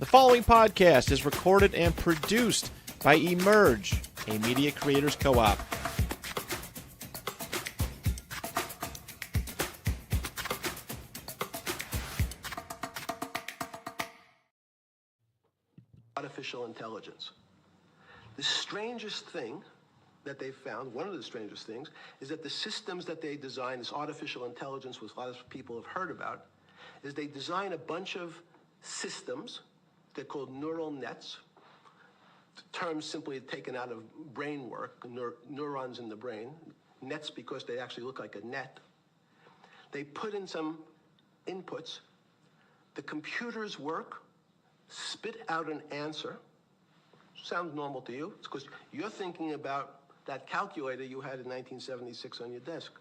The following podcast is recorded and produced by Emerge, a media creators co-op. Artificial intelligence. The strangest thing that they found, one of the strangest things, is that the systems that they design, this artificial intelligence, which a lot of people have heard about, is they design a bunch of systems. They're called neural nets. The term's simply taken out of brain work, neurons in the brain. Nets because they actually look like a net. They put in some inputs. The computers work, spit out an answer. Sounds normal to you. It's because you're thinking about that calculator you had in 1976 on your desk.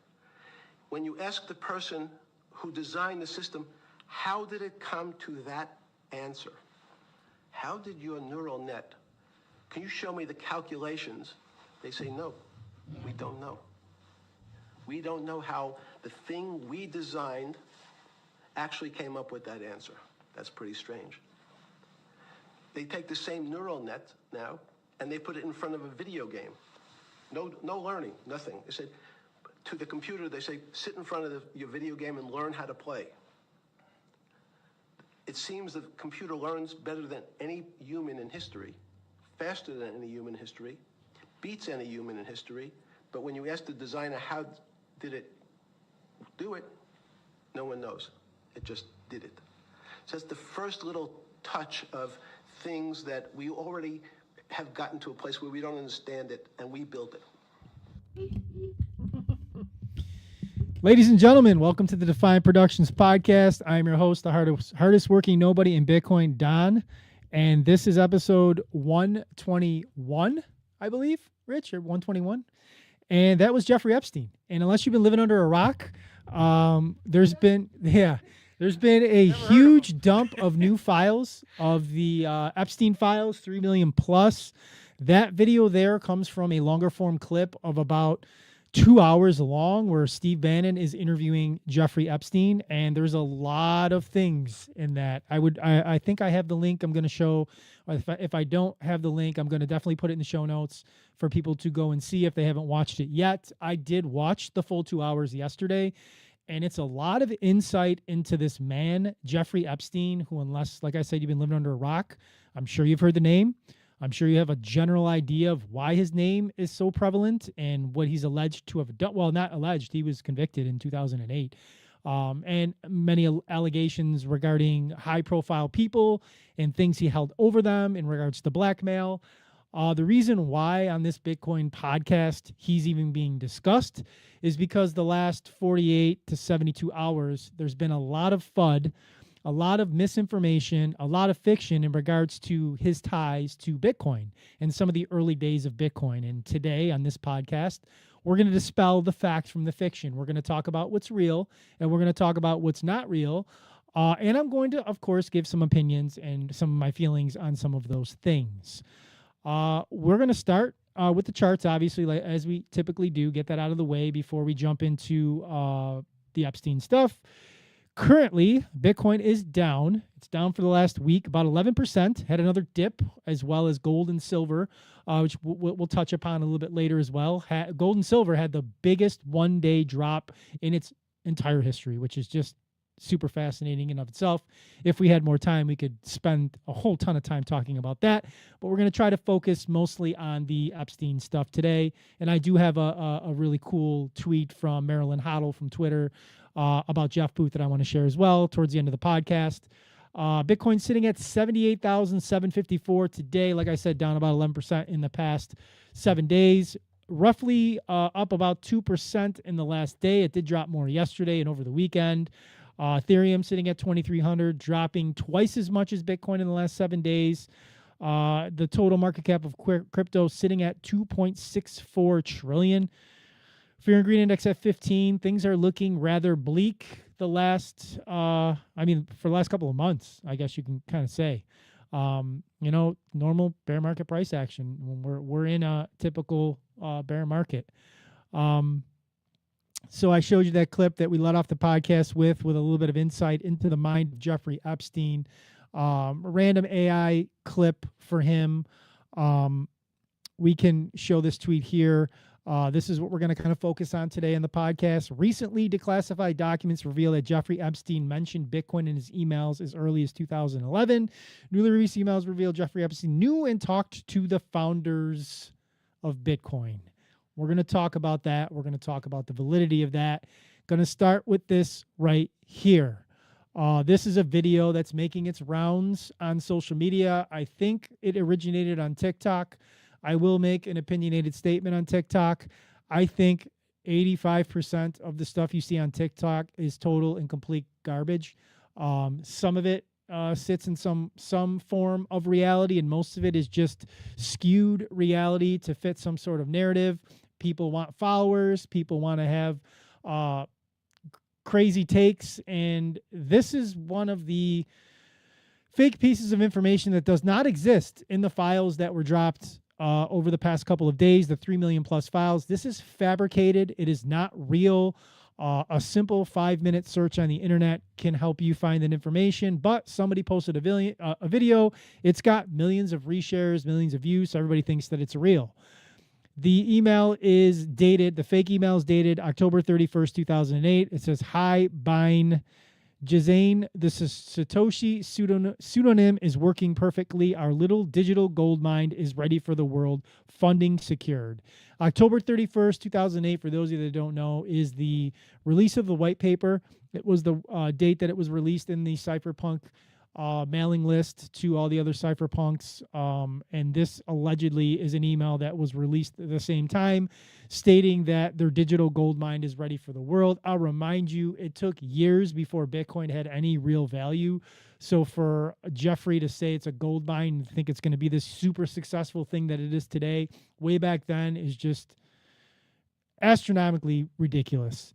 When you ask the person who designed the system, how did it come to that answer? How did your neural net, can you show me the calculations? They say, no, we don't know. We don't know how the thing we designed actually came up with that answer. That's pretty strange. They take the same neural net now, and they put it in front of a video game. No learning, nothing. They said, to the computer, they say, sit in front of your video game and learn how to play. It seems the computer learns better than any human in history, faster than any human in history, beats any human in history, but when you ask the designer how did it do it, no one knows. It just did it. So that's the first little touch of things that we already have gotten to a place where we don't understand it, and we built it. Ladies and gentlemen, welcome to the Defion Productions podcast. I'm your host, the hardest working nobody in Bitcoin, Don, and this is episode 121, I believe, Rich, or 121, and that was Jeffrey Epstein. And unless you've been living under a rock, there's been a huge dump of new files of the Epstein files, 3 million plus. That video there comes from a longer form clip of about 2 hours long where Steve Bannon is interviewing Jeffrey Epstein, and there's a lot of things in that. I think I have the link I'm going to show. If I don't have the link, I'm going to definitely put it in the show notes for people to go and see if they haven't watched it yet. I did watch the full 2 hours yesterday, and it's a lot of insight into this man, Jeffrey Epstein, who, unless, like I said, you've been living under a rock, I'm sure you've heard the name. I'm sure you have a general idea of why his name is so prevalent and what he's alleged to have done. Well, not alleged. He was convicted in 2008. And many allegations regarding high-profile people and things he held over them in regards to blackmail. The reason why on this Bitcoin podcast he's even being discussed is because the last 48 to 72 hours, there's been a lot of FUD, a lot of misinformation, a lot of fiction in regards to his ties to Bitcoin and some of the early days of Bitcoin. And today on this podcast, we're going to dispel the facts from the fiction. We're going to talk about what's real, and we're going to talk about what's not real. And I'm going to, of course, give some opinions and some of my feelings on some of those things. We're going to start with the charts, obviously, like, as we typically do, get that out of the way before we jump into the Epstein stuff. Currently, Bitcoin is down. It's down for the last week, about 11%. Had another dip, as well as gold and silver, which we'll touch upon a little bit later as well. Gold and silver had the biggest one-day drop in its entire history, which is just super fascinating in of itself. If we had more time, we could spend a whole ton of time talking about that. But we're going to try to focus mostly on the Epstein stuff today. And I do have a really cool tweet from Marilyn Hoddle from Twitter about Jeff Booth that I want to share as well towards the end of the podcast. Bitcoin sitting at 78,754 today. Like I said, down about 11% in the past 7 days. Roughly up about 2% in the last day. It did drop more yesterday and over the weekend. Ethereum sitting at 2,300, dropping twice as much as Bitcoin in the last 7 days. The total market cap of crypto sitting at 2.64 trillion. Fear and Greed Index at 15. Things are looking rather bleak for the last couple of months, I guess you can kind of say. Normal bear market price action when we're in a typical bear market. So I showed you that clip that we let off the podcast with a little bit of insight into the mind of Jeffrey Epstein. random AI clip for him. We can show this tweet here. This is what we're going to kind of focus on today in the podcast. Recently declassified documents reveal that Jeffrey Epstein mentioned Bitcoin in his emails as early as 2011. Newly released emails reveal Jeffrey Epstein knew and talked to the founders of Bitcoin. We're going to talk about that. We're going to talk about the validity of that. Going to start with this right here. This is a video that's making its rounds on social media. I think it originated on TikTok. I will make an opinionated statement on TikTok. I think 85% of the stuff you see on TikTok is total and complete garbage. Some of it sits in some form of reality, and most of it is just skewed reality to fit some sort of narrative. People want followers. People want to have crazy takes, and this is one of the fake pieces of information that does not exist in the files that were dropped over the past couple of days, the 3 million plus files. This is fabricated. It is not real. A simple 5-minute search on the internet can help you find that information, but somebody posted a video. It's got millions of reshares, millions of views, so everybody thinks that it's real. The email is dated, the fake email is dated October 31st, 2008. It says, "Hi, Bine. Jazane, the Satoshi pseudonym is working perfectly. Our little digital gold mine is ready for the world. Funding secured." October 31st, 2008, for those of you that don't know, is the release of the white paper. It was the date that it was released in the cypherpunk mailing list to all the other cypherpunks. And this allegedly is an email that was released at the same time, stating that their digital gold mine is ready for the world. I'll remind you, it took years before Bitcoin had any real value. So for Jeffrey to say it's a gold mine and think it's going to be this super successful thing that it is today, way back then, is just astronomically ridiculous.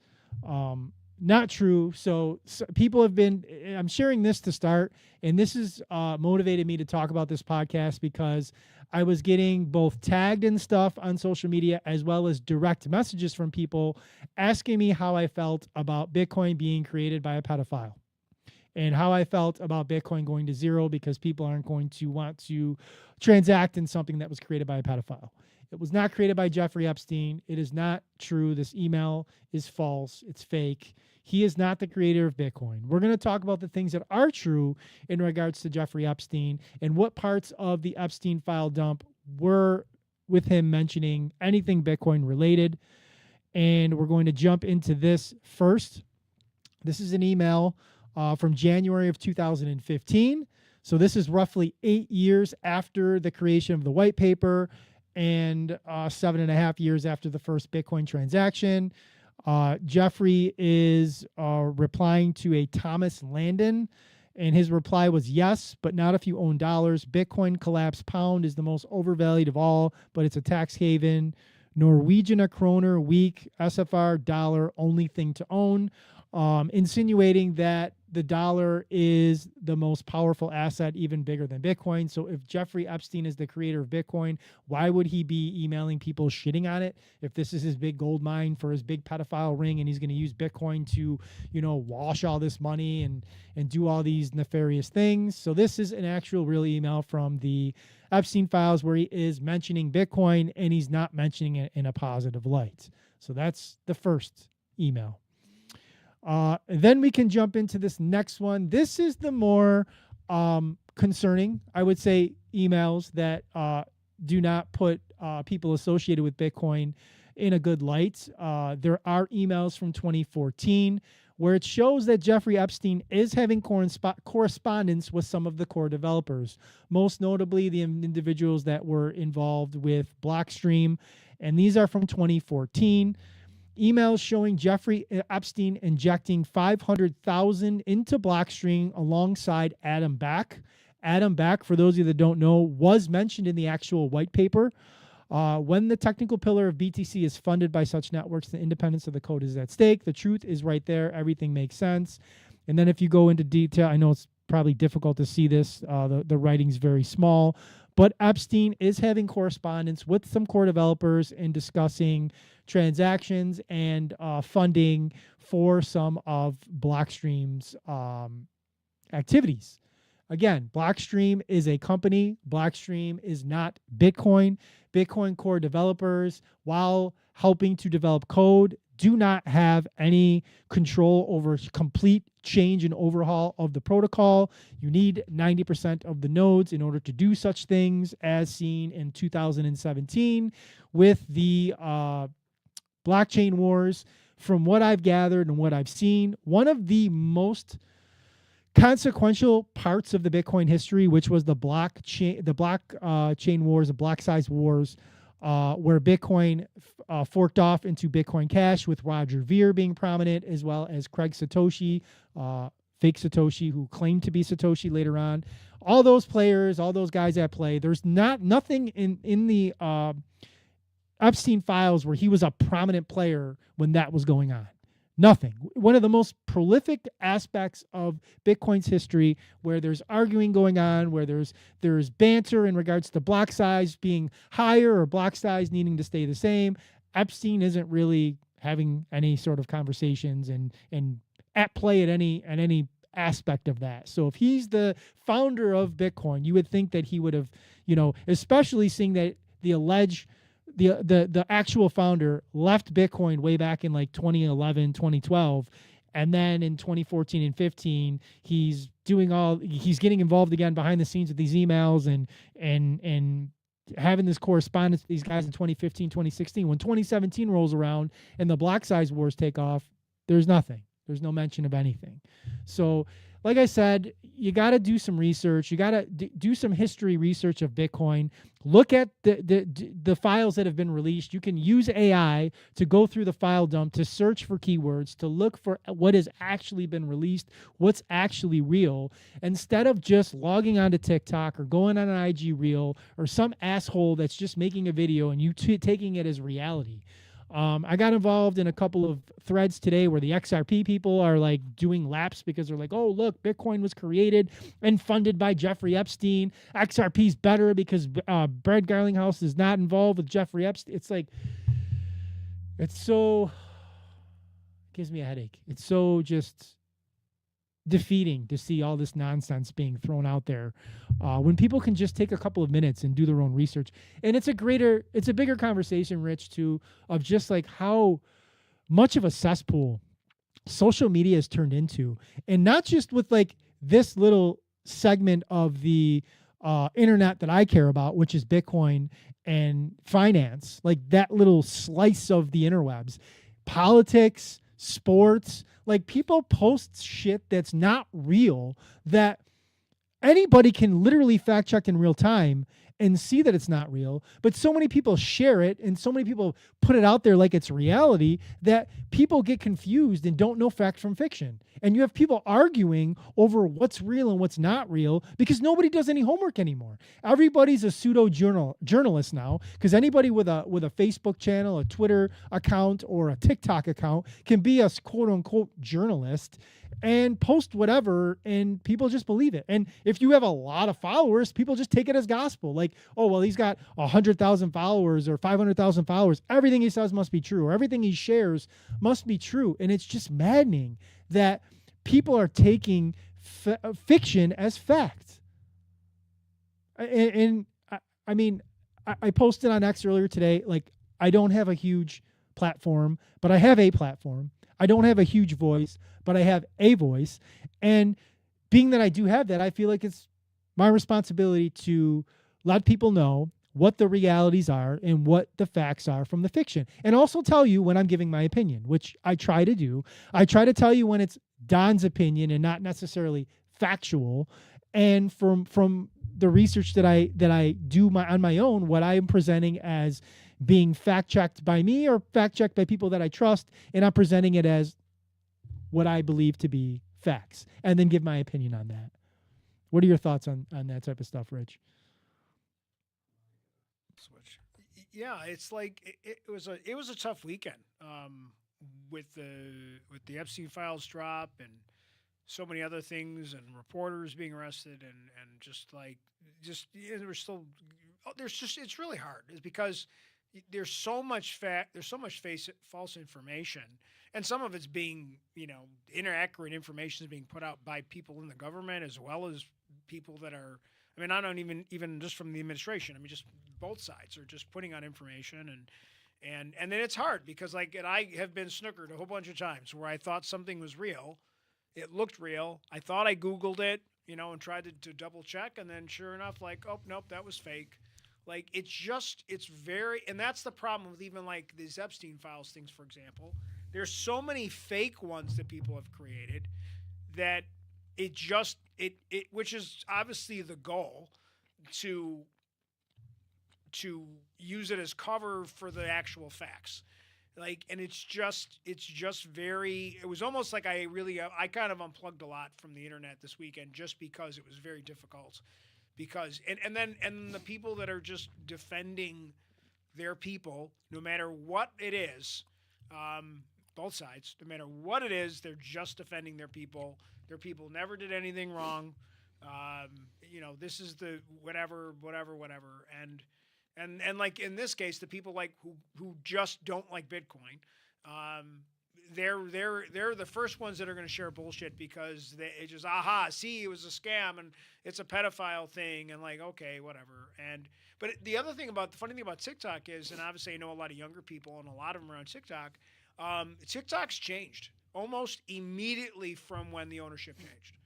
Not true. So people have been, I'm sharing this to start, and this has motivated me to talk about this podcast because I was getting both tagged in stuff on social media as well as direct messages from people asking me how I felt about Bitcoin being created by a pedophile and how I felt about Bitcoin going to zero because people aren't going to want to transact in something that was created by a pedophile. It was not created by Jeffrey Epstein. It is not true. This email is false. It's fake. He is not the creator of Bitcoin. We're going to talk about the things that are true in regards to Jeffrey Epstein and what parts of the Epstein file dump were with him mentioning anything Bitcoin related. And we're going to jump into this first. This is an email from January of 2015. So this is roughly 8 years after the creation of the white paper and 7.5 years after the first Bitcoin transaction. Jeffrey is replying to a Thomas Landon, and his reply was, "Yes, but not if you own dollars. Bitcoin collapse pound is the most overvalued of all, but it's a tax haven. Norwegian kroner, weak, SFR, dollar, only thing to own." Insinuating that the dollar is the most powerful asset, even bigger than Bitcoin. So if Jeffrey Epstein is the creator of Bitcoin, why would he be emailing people shitting on it? If this is his big gold mine for his big pedophile ring and he's going to use Bitcoin to, wash all this money and do all these nefarious things. So this is an actual real email from the Epstein files where he is mentioning Bitcoin and he's not mentioning it in a positive light. So that's the first email. Then we can jump into this next one. This is the more concerning, I would say, emails that do not put people associated with Bitcoin in a good light. There are emails from 2014 where it shows that Jeffrey Epstein is having correspondence with some of the core developers, most notably the individuals that were involved with Blockstream. And these are from 2014. Emails showing Jeffrey Epstein injecting $500,000 into Blockstream alongside Adam Back. Adam Back, for those of you that don't know, was mentioned in the actual white paper. When the technical pillar of BTC is funded by such networks, the independence of the code is at stake. The truth is right there. Everything makes sense. And then if you go into detail, I know it's probably difficult to see this. The writing's very small. But Epstein is having correspondence with some core developers and discussing transactions and funding for some of Blockstream's activities. Again, Blockstream is a company. Blockstream is not Bitcoin. Bitcoin Core developers, while helping to develop code, do not have any control over complete change and overhaul of the protocol. You need 90% of the nodes in order to do such things, as seen in 2017 with the blockchain wars. From what I've gathered and what I've seen, one of the most consequential parts of the Bitcoin history, which was the blockchain wars, the block size wars, where Bitcoin forked off into Bitcoin Cash, with Roger Ver being prominent, as well as Craig Satoshi, fake Satoshi, who claimed to be Satoshi later on. All those players, all those guys at play. There's nothing in the Epstein files where he was a prominent player when that was going on. Nothing. One of the most prolific aspects of Bitcoin's history, where there's arguing going on, where there's banter in regards to block size being higher or block size needing to stay the same. Epstein isn't really having any sort of conversations and at play at any aspect of that. So if he's the founder of Bitcoin, you would think that he would have, especially seeing that the actual founder left Bitcoin way back in like 2011, 2012. And then in 2014 and 15, he's getting involved again behind the scenes with these emails and having this correspondence with these guys in 2015, 2016. When 2017 rolls around and the block size wars take off, there's nothing. There's no mention of anything. So, like I said, you got to do some research. You got to do some history research of Bitcoin. Look at the files that have been released. You can use AI to go through the file dump, to search for keywords, to look for what has actually been released, what's actually real, instead of just logging onto TikTok or going on an IG reel or some asshole that's just making a video and you taking it as reality. I got involved in a couple of threads today where the XRP people are like doing laps because they're like, oh, look, Bitcoin was created and funded by Jeffrey Epstein. XRP's better because Brad Garlinghouse is not involved with Jeffrey Epstein. It's like, it gives me a headache. It's so just defeating to see all this nonsense being thrown out there when people can just take a couple of minutes and do their own research. And it's a bigger conversation, Rich, too, of just like how much of a cesspool social media has turned into, and not just with like this little segment of the internet that I care about, which is Bitcoin and finance, like that little slice of the interwebs, politics, sports. Like, people post shit that's not real, that anybody can literally fact check in real time and see that it's not real. But so many people share it and so many people put it out there like it's reality that people get confused and don't know fact from fiction. And you have people arguing over what's real and what's not real because nobody does any homework anymore. Everybody's a pseudo journalist now, because anybody with a Facebook channel, a Twitter account, or a TikTok account can be a quote unquote journalist and post whatever, and people just believe it. And if you have a lot of followers, people just take it as gospel. Like, oh, well, he's got 100,000 followers or 500,000 followers. Everything he says must be true, or everything he shares must be true. And it's just maddening that people are taking fiction as fact. And I mean, I posted on X earlier today, like, I don't have a huge platform, but I have a platform. I don't have a huge voice, but I have a voice. And being that I do have that, I feel like it's my responsibility to let people know what the realities are and what the facts are from the fiction. And also tell you when I'm giving my opinion, which I try to do. I try to tell you when it's Don's opinion and not necessarily factual. And from the research that I do on my own, what I am presenting as being fact-checked by me or fact-checked by people that I trust, and I'm presenting it as what I believe to be facts, and then give my opinion on that. What are your thoughts on that type of stuff, Rich? Switch. Yeah, it's like it was a tough weekend with the Epstein files drop and so many other things, and reporters being arrested, and we're still it's really hard. It's because there's so much false information, and some of it's being inaccurate information is being put out by people in the government as well as people that are. I mean, I don't even just from the administration. I mean, just both sides are just putting out information and then it's hard because and I have been snookered a whole bunch of times where I thought something was real, it looked real. I thought I Googled it, and tried to double check, and then sure enough, oh nope, that was fake. Like it's very, and that's the problem with even like these Epstein files things, for example. There's so many fake ones that people have created that which is obviously the goal to use it as cover for the actual facts. And it's just very, it was almost like I kind of unplugged a lot from the internet this weekend just because it was very difficult because, and then the people that are just defending their people, no matter what it is, both sides, no matter what it is, they're just defending their people. Their people never did anything wrong. This is the whatever. And like in this case, the people who just don't like Bitcoin, they're the first ones that are going to share bullshit because it just see, it was a scam and it's a pedophile thing and okay, whatever. But the funny thing about TikTok is, and obviously I know a lot of younger people and a lot of them are on TikTok. TikTok's changed almost immediately from when the ownership changed.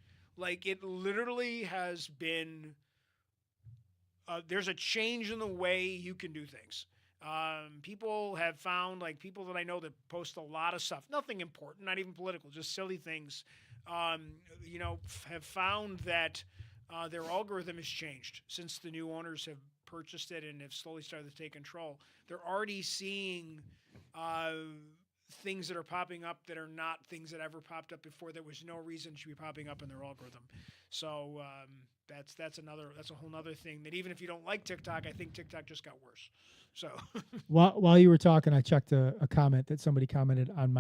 It literally has been. There's a change in the way you can do things. People have found, people that I know that post a lot of stuff, nothing important, not even political, just silly things, have found that their algorithm has changed since the new owners have purchased it and have slowly started to take control. They're already seeing things that are popping up that are not things that ever popped up before. There was no reason to be popping up in their algorithm. So that's a whole nother thing that even if you don't like TikTok, I think TikTok just got worse. So while you were talking, I checked a comment that somebody commented on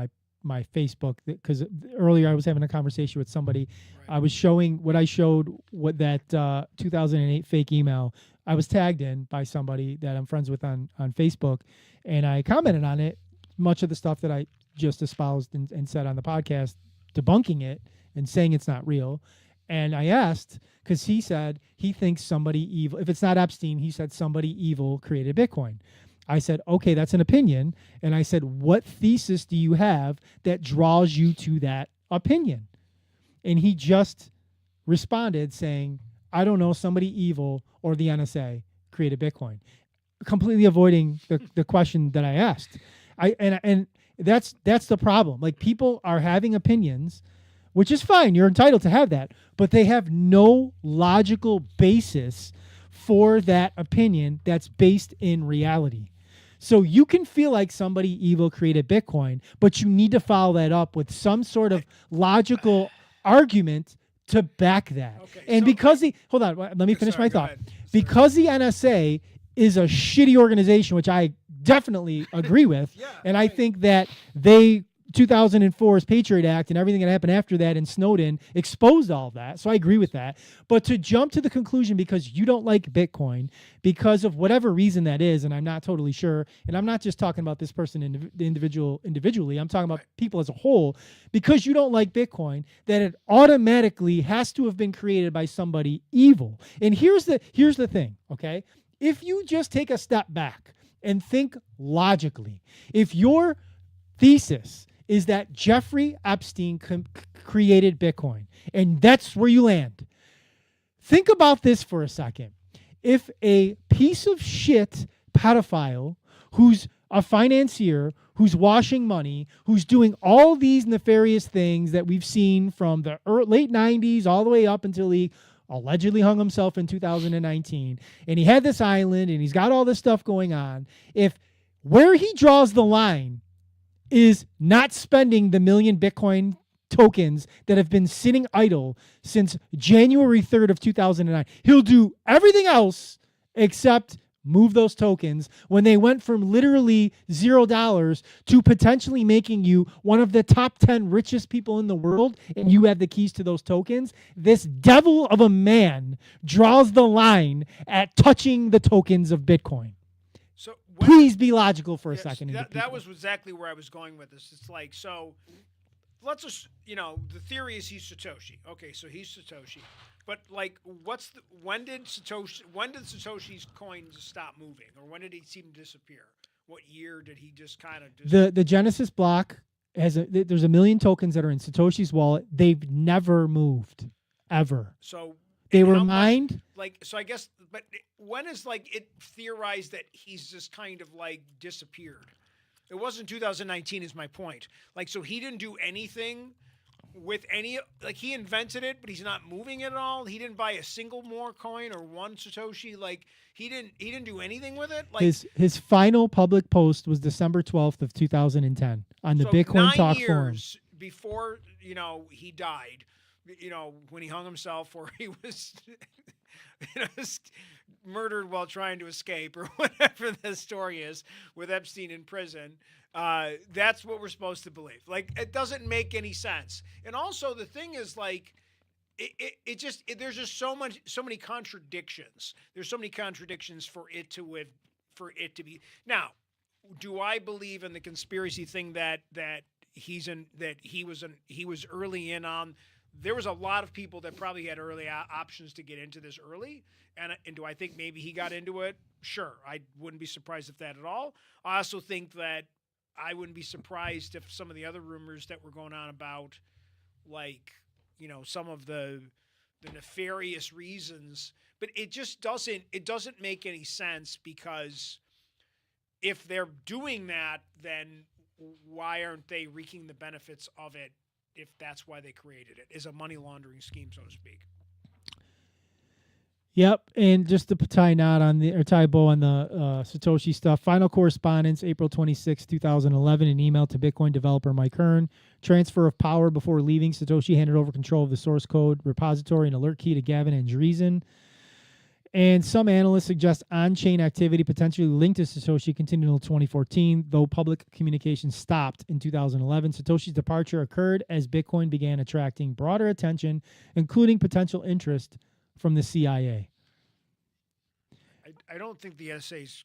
my Facebook because earlier I was having a conversation with somebody. Right. I was showing what I showed what that 2008 fake email I was tagged in by somebody that I'm friends with on Facebook, and I commented on it. Much of the stuff that I just espoused and said on the podcast, debunking it and saying it's not real. And I asked, because he said he thinks somebody evil, if it's not Epstein, he said somebody evil created Bitcoin. I said, okay, that's an opinion. And I said, what thesis do you have that draws you to that opinion? And he just responded saying, I don't know, somebody evil or the NSA created Bitcoin, completely avoiding the question that I asked. And that's the problem. People are having opinions, which is fine. You're entitled to have that, but they have no logical basis for that opinion that's based in reality. So you can feel like somebody evil created Bitcoin, but you need to follow that up with some sort of logical argument to back that. Okay, and hold on, let me finish my thought. Because the NSA is a shitty organization, which I definitely agree with. And I think that 2004's Patriot Act and everything that happened after that in Snowden exposed all of that. So I agree with that. But to jump to the conclusion because you don't like Bitcoin, because of whatever reason that is, and I'm not totally sure, and I'm not just talking about this person individually, I'm talking about people as a whole, because you don't like Bitcoin, that it automatically has to have been created by somebody evil. And here's the thing, okay? If you just take a step back and think logically, if your thesis is that Jeffrey Epstein created Bitcoin, and that's where you land, think about this for a second. If a piece of shit pedophile who's a financier, who's washing money, who's doing all these nefarious things that we've seen from the late 90s all the way up until he allegedly hung himself in 2019, and he had this island and he's got all this stuff going on, if where he draws the line is not spending the 1 million Bitcoin tokens that have been sitting idle since January 3rd of 2009, he'll do everything else except move those tokens when they went from literally $0 to potentially making you one of the top 10 richest people in the world, and you have the keys to those tokens. This devil of a man draws the line at touching the tokens of Bitcoin. So please be logical for a second. That was exactly where I was going with this. It's so let's just, the theory is he's Satoshi. Okay, so he's Satoshi. But like, when did Satoshi's coins stop moving, or when did he seem to disappear? What year did he just kind of The Genesis block there's 1 million tokens that are in Satoshi's wallet. They've never moved ever. So They and were how much- mined. so I guess, but when is like it theorized that he's just kind of like disappeared? It wasn't 2019 is my point. Like, so he didn't do anything with any, like he invented it, but he's not moving it at all. He didn't buy a single more coin or one Satoshi. Like he didn't do anything with it. Like His final public post was December 12th of 2010 on the so Bitcoin 9 Talk years forum. before, he died, when he hung himself or he was murdered while trying to escape or whatever the story is with Epstein in prison. That's what we're supposed to believe. Like, it doesn't make any sense. And also the thing is like, there's just so many contradictions. There's so many contradictions for it to be. Now, do I believe in the conspiracy thing that he was early in on? There was a lot of people that probably had early options to get into this early. And do I think maybe he got into it? Sure. I wouldn't be surprised if that at all. I also think that I wouldn't be surprised if some of the other rumors that were going on about, like, some of the nefarious reasons, but it just doesn't make any sense, because if they're doing that, then why aren't they reaping the benefits of it if that's why they created it, as a money laundering scheme, so to speak? Yep, and just to tie a bow on the Satoshi stuff. Final correspondence, April 26, 2011, an email to Bitcoin developer Mike Hearn. Transfer of power before leaving. Satoshi handed over control of the source code repository and alert key to Gavin Andreessen. And some analysts suggest on-chain activity potentially linked to Satoshi continued until 2014, though public communication stopped in 2011. Satoshi's departure occurred as Bitcoin began attracting broader attention, including potential interest from the CIA. I don't think the NSA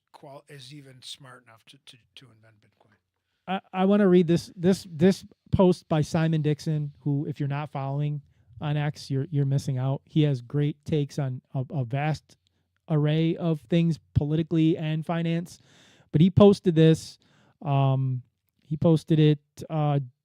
is even smart enough to invent Bitcoin. I want to read this post by Simon Dixon, who, if you're not following on X, you're missing out. He has great takes on a vast array of things politically and finance. But he posted this. He posted it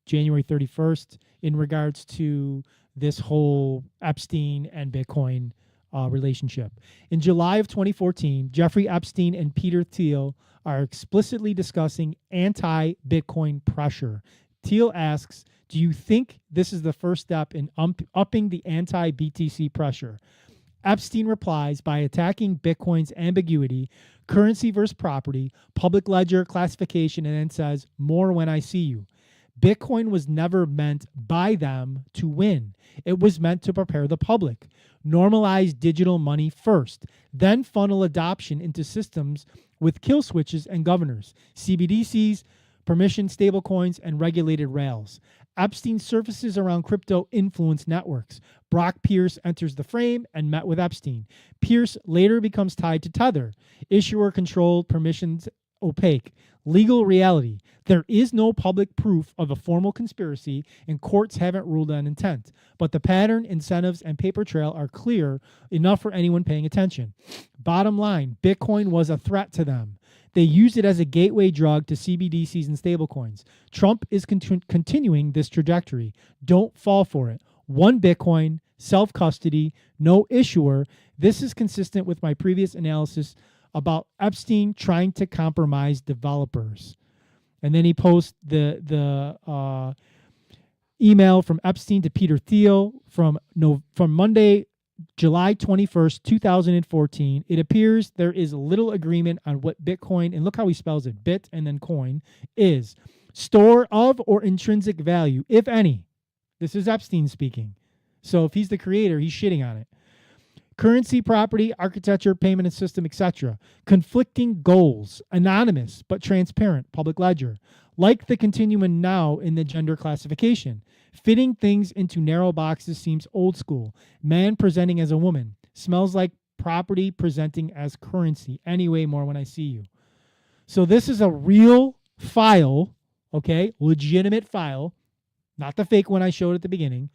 January 31st in regards to this whole Epstein and Bitcoin relationship. In July of 2014, Jeffrey Epstein and Peter Thiel are explicitly discussing anti-Bitcoin pressure. Thiel asks, do you think this is the first step in upping the anti-BTC pressure? Epstein replies by attacking Bitcoin's ambiguity, currency versus property, public ledger classification, and then says, more when I see you. Bitcoin was never meant by them to win. It was meant to prepare the public. Normalize digital money first, then funnel adoption into systems with kill switches and governors, CBDCs, permissioned stablecoins, and regulated rails. Epstein surfaces around crypto influence networks. Brock Pierce enters the frame and met with Epstein. Pierce later becomes tied to Tether. Issuer-controlled, permissions opaque. Legal reality. There is no public proof of a formal conspiracy, and courts haven't ruled on intent. But the pattern, incentives, and paper trail are clear enough for anyone paying attention. Bottom line, Bitcoin was a threat to them. They used it as a gateway drug to CBDCs and stablecoins. Trump is continuing this trajectory. Don't fall for it. One Bitcoin, self-custody, no issuer. This is consistent with my previous analysis about Epstein trying to compromise developers. And then he posts the email from Epstein to Peter Thiel from Monday, July 21st, 2014. It appears there is little agreement on what Bitcoin, and look how he spells it, bit and then coin, is. Store of or intrinsic value, if any. This is Epstein speaking. So if he's the creator, he's shitting on it. Currency, property, architecture, payment and system, etc. Conflicting goals, anonymous but transparent, public ledger. Like the continuum now in the gender classification. Fitting things into narrow boxes seems old school. Man presenting as a woman. Smells like property presenting as currency. Anyway, more when I see you. So this is a real file, okay? Legitimate file. Not the fake one I showed at the beginning.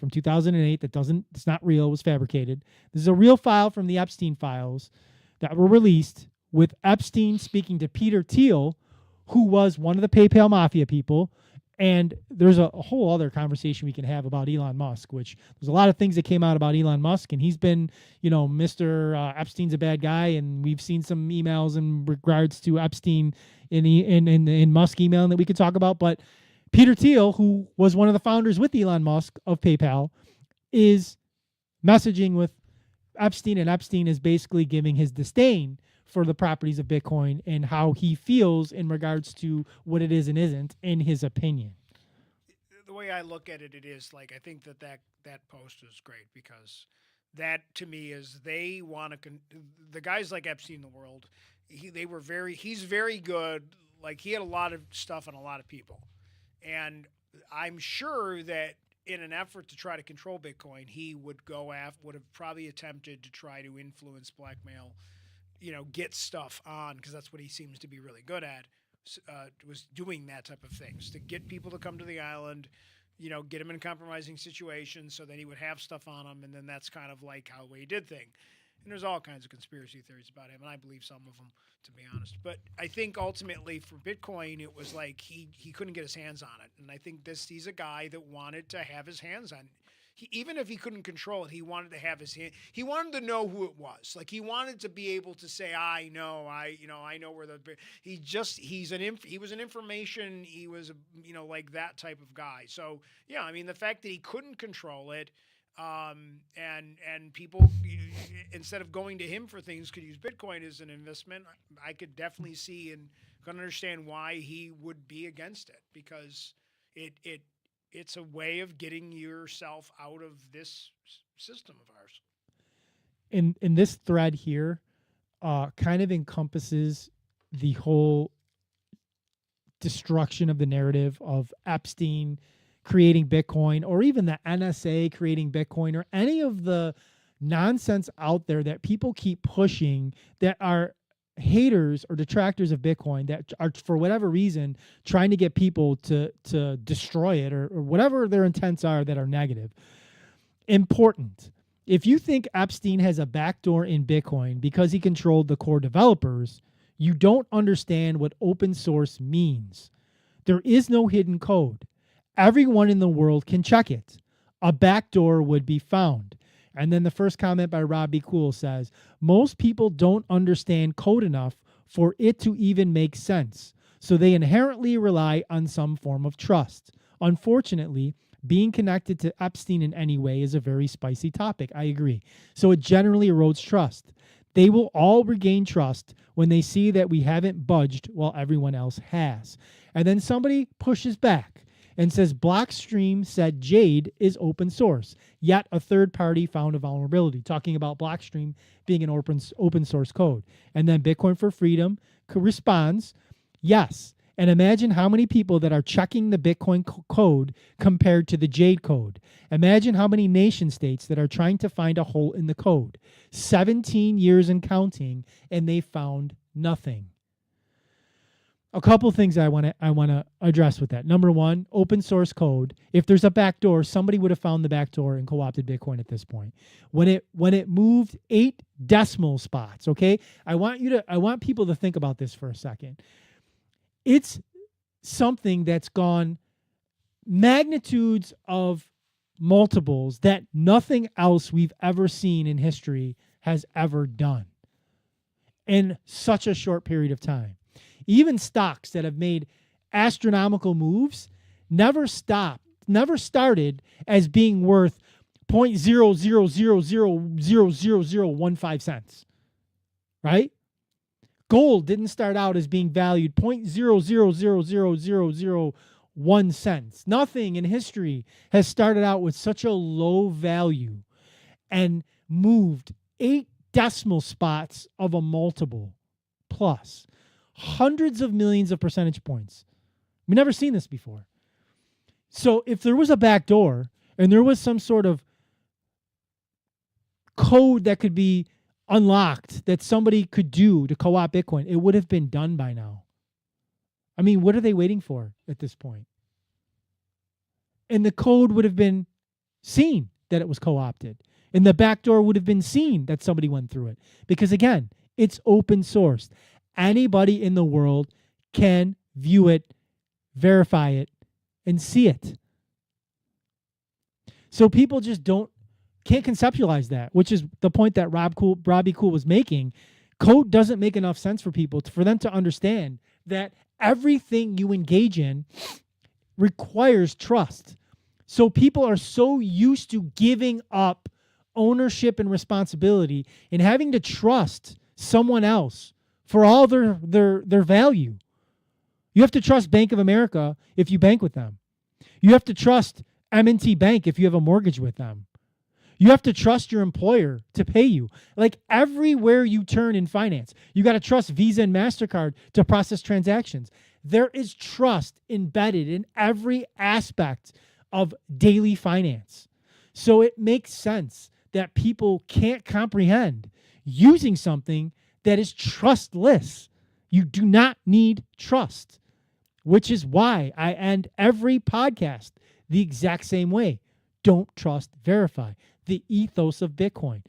from 2008 it's not real, it was fabricated. This is a real file from the Epstein files that were released with Epstein speaking to Peter Thiel, who was one of the PayPal mafia people. And there's a whole other conversation we can have about Elon Musk, which there's a lot of things that came out about Elon Musk, and he's been, Mr. Epstein's a bad guy, and we've seen some emails in regards to Epstein in Musk emailing that we could talk about. But Peter Thiel, who was one of the founders with Elon Musk of PayPal, is messaging with Epstein, and Epstein is basically giving his disdain for the properties of Bitcoin and how he feels in regards to what it is and isn't, in his opinion. The way I look at it, it is like, I think that post is great, because that to me is, they want to the guys like Epstein in the world, he's very good. Like, he had a lot of stuff on a lot of people, and I'm sure that in an effort to try to control Bitcoin, he would have probably attempted to try to influence, blackmail, get stuff on, because that's what he seems to be really good at, was doing that type of things to get people to come to the island, get him in compromising situations so that he would have stuff on him. And then that's kind of like how he did things. And there's all kinds of conspiracy theories about him, and I believe some of them, to be honest. But I think ultimately for Bitcoin, it was like he couldn't get his hands on it. And I think he's a guy that wanted to have his hands on it. Even if he couldn't control it, he wanted to have his hand. He wanted to know who it was. Like, he wanted to be able to say, I know where he was an information. He was, like that type of guy. So yeah, I mean, the fact that he couldn't control it, and people, instead of going to him for things, could use Bitcoin as an investment. I could definitely see and can understand why he would be against it, because it's a way of getting yourself out of this system of ours. In this thread here, kind of encompasses the whole destruction of the narrative of Epstein creating Bitcoin, or even the NSA creating Bitcoin, or any of the nonsense out there that people keep pushing that are haters or detractors of Bitcoin, that are, for whatever reason, trying to get people to destroy it, or whatever their intents are that are negative. Important. If you think Epstein has a backdoor in Bitcoin because he controlled the core developers, you don't understand what open source means. There is no hidden code. Everyone in the world can check it. A backdoor would be found. And then the first comment by Rob B. Cool says, most people don't understand code enough for it to even make sense, so they inherently rely on some form of trust. Unfortunately, being connected to Epstein in any way is a very spicy topic. I agree. So it generally erodes trust. They will all regain trust when they see that we haven't budged while everyone else has. And then somebody pushes back and says Blockstream said Jade is open source, yet a third party found a vulnerability, talking about Blockstream being an open source code. And then Bitcoin for Freedom responds, yes. And imagine how many people that are checking the Bitcoin code compared to the Jade code. Imagine how many nation states that are trying to find a hole in the code. 17 years and counting, and they found nothing. A couple things I want to address with that. Number one, open source code. If there's a backdoor, somebody would have found the backdoor and co-opted Bitcoin at this point. When it moved 8 decimal spots, okay? I want people to think about this for a second. It's something that's gone magnitudes of multiples that nothing else we've ever seen in history has ever done in such a short period of time. Even stocks that have made astronomical moves never started as being worth 0.000000015 cents, right? Gold didn't start out as being valued 0.0000001 cents. Nothing in history has started out with such a low value and moved 8 decimal spots of a multiple plus. Hundreds of millions of percentage points. We've never seen this before. So if there was a backdoor and there was some sort of code that could be unlocked that somebody could do to co-opt Bitcoin, it would have been done by now. I mean, what are they waiting for at this point? And the code would have been seen that it was co-opted. And the back door would have been seen that somebody went through it. Because again, it's open source. Anybody in the world can view it, verify it, and see it. So people just can't conceptualize that, which is the point that Robbie Cool was making. Code doesn't make enough sense for people for them to understand that everything you engage in requires trust. So people are so used to giving up ownership and responsibility and having to trust someone else for all their value. You have to trust Bank of America if you bank with them. You have to trust M&T Bank if you have a mortgage with them. You have to trust your employer to pay you. Like everywhere you turn in finance, you got to trust Visa and MasterCard to process transactions. There is trust embedded in every aspect of daily finance. So it makes sense that people can't comprehend using something that is trustless. You do not need trust, which is why I end every podcast the exact same way. Don't trust, verify. The ethos of Bitcoin.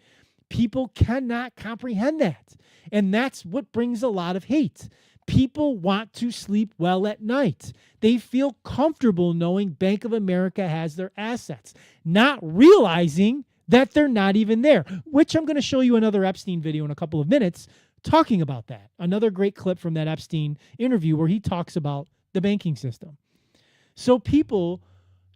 People cannot comprehend that. And that's what brings a lot of hate. People want to sleep well at night. They feel comfortable knowing Bank of America has their assets, not realizing that they're not even there, which I'm going to show you another Epstein video in a couple of minutes talking about that. Another great clip from that Epstein interview where he talks about the banking system. So people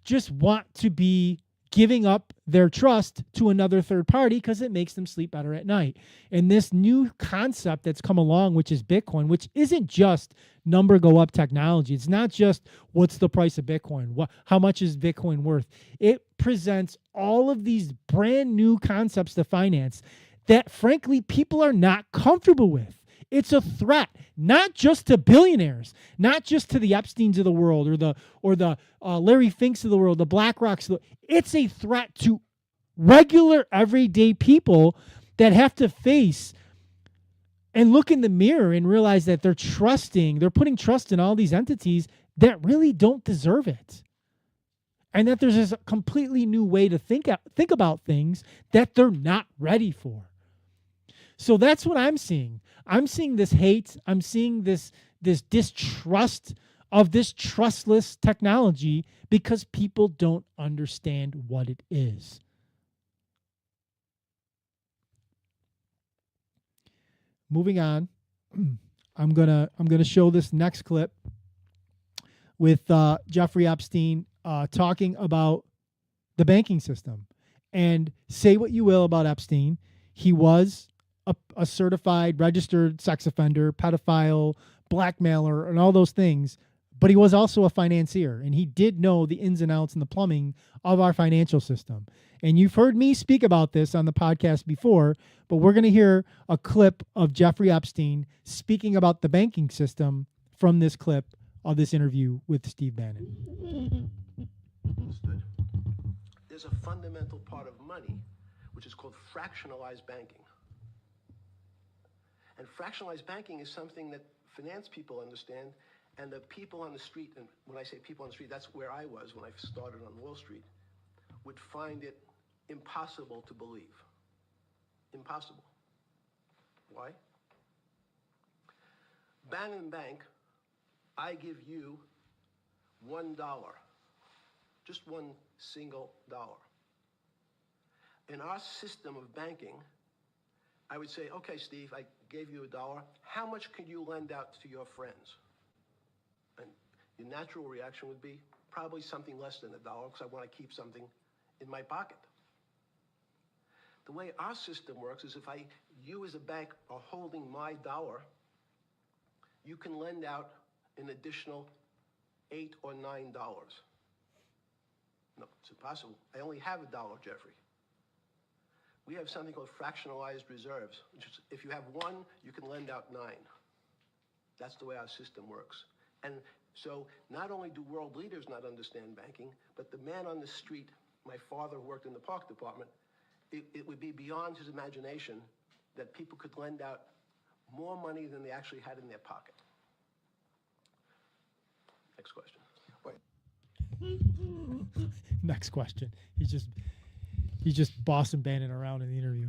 just want to be giving up their trust to another third party because it makes them sleep better at night. And this new concept that's come along, which is Bitcoin, which isn't just number go up technology. It's not just what's the price of Bitcoin, how much is Bitcoin worth. It presents all of these brand new concepts to finance that, frankly, people are not comfortable with. It's a threat, not just to billionaires, not just to the Epsteins of the world or the Larry Finks of the world, the BlackRocks. It's a threat to regular, everyday people that have to face and look in the mirror and realize that they're putting trust in all these entities that really don't deserve it. And that there's this completely new way to think about things that they're not ready for. So that's what I'm seeing. I'm seeing this hate. I'm seeing this distrust of this trustless technology because people don't understand what it is. Moving on, I'm gonna show this next clip with Jeffrey Epstein talking about the banking system. And say what you will about Epstein, he was a certified, registered sex offender, pedophile, blackmailer, and all those things. But he was also a financier, and he did know the ins and outs and the plumbing of our financial system. And you've heard me speak about this on the podcast before, but we're going to hear a clip of Jeffrey Epstein speaking about the banking system from this clip of this interview with Steve Bannon. Understood. There's a fundamental part of money which is called fractionalized banking. And fractionalized banking is something that finance people understand, and the people on the street, and when I say people on the street, that's where I was when I started on Wall Street, would find it impossible to believe. Impossible. Why? Bannon Bank, I give you $1, just one single dollar. In our system of banking, I would say, okay, Steve, I gave you $1. How much can you lend out to your friends? And your natural reaction would be probably something less than $1 because I want to keep something in my pocket. The way our system works is if you as a bank are holding my $1, you can lend out an additional $8 or $9. No, it's impossible. I only have $1, Jeffrey. We have something called fractionalized reserves, which is if you have 1, you can lend out 9. That's the way our system works. And so not only do world leaders not understand banking, but the man on the street, my father who worked in the park department, it would be beyond his imagination that people could lend out more money than they actually had in their pocket. Next question. Next question. He's just bossing Bannon around in the interview.